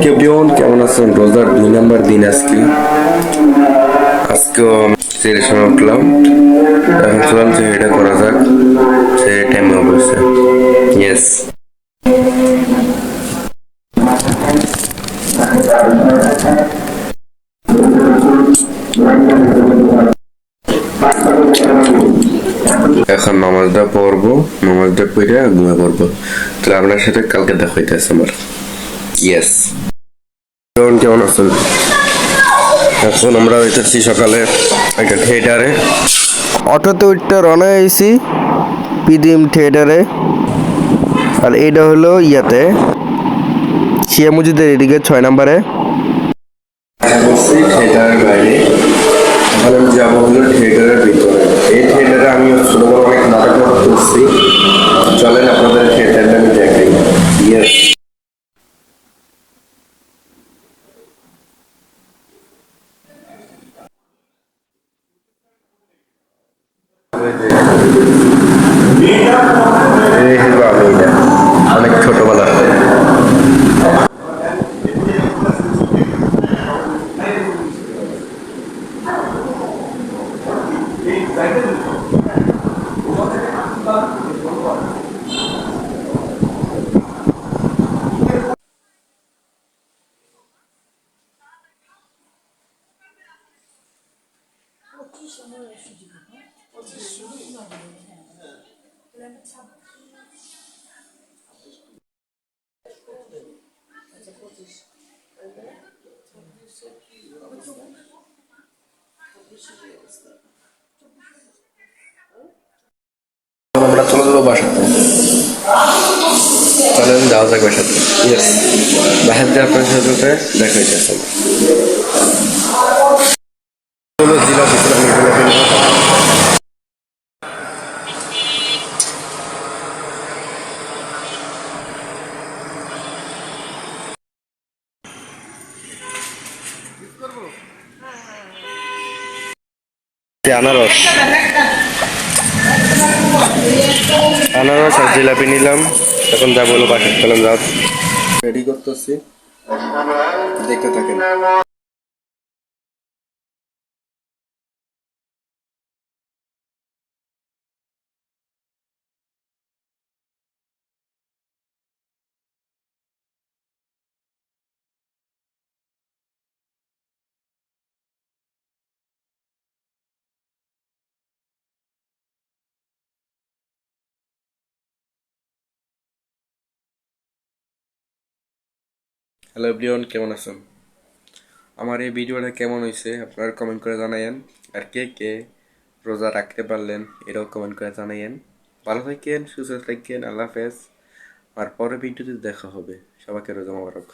কেমন কেমন আছেন? রোজার 2 নম্বর দিন আজকে। আজকেও আমি সেরের সময় উঠলাম, এখন ভাবলাম যে এটা করা যাক, সে টাইমে অবশ্যই ইয়েস। এখন নামাজটা পড়বো, নামাজটা পড়ে ঘুমিয়ে পড়বো। তাহলে আপনার সাথে কালকে দেখা হইতেছে আমার। ইয়েস। কেমন আছেন? এখন আমরা হইতেছি সকালে একটা থিয়েটারে, অটোতে উঠতে রওনা হয়েছি পিদিম থিয়েটারে। আর এটা হলো ইয়াতে শিয়া মসজিদের এদিকে 6 নম্বরে। থিয়েটারের বাইরে এখন আমি যাবো হলো থিয়েটারের ভিতরে। এই থিয়েটারে আমি ছোট বড় অনেক নাটক করছি, চলেন আপনাদের থিয়েটারটা আমি দেখাই। ইয়েস। অনেক ছোটবেলা আমরা চলে যাবো বাসাতে। চলেন যাওয়া যাক বাসাতে। ইয়েস, বাসাতে আপনার সাথে দেখা হইতেছে। আনারস আনারস আর জিলাপি নিলাম, এখন যা বলো বাসার চলেন যাও। রেডি করতেছি, দেখতে থাকেন। হ্যালো এভরিওয়ান, কেমন আছেন? আমার এই ভিডিওটা কেমন হয়েছে আপনারা কমেন্ট করে জানাইয়েন। আর কে কে রোজা রাখতে পারলেন এটাও কমেন্ট করে জানাইয়েন। ভালো থাকেন, সুস্থ থাকেন, আল্লাহ হাফেজ। আর পরের ভিডিওতে দেখা হবে। সবাইকে রোজা মোবারক।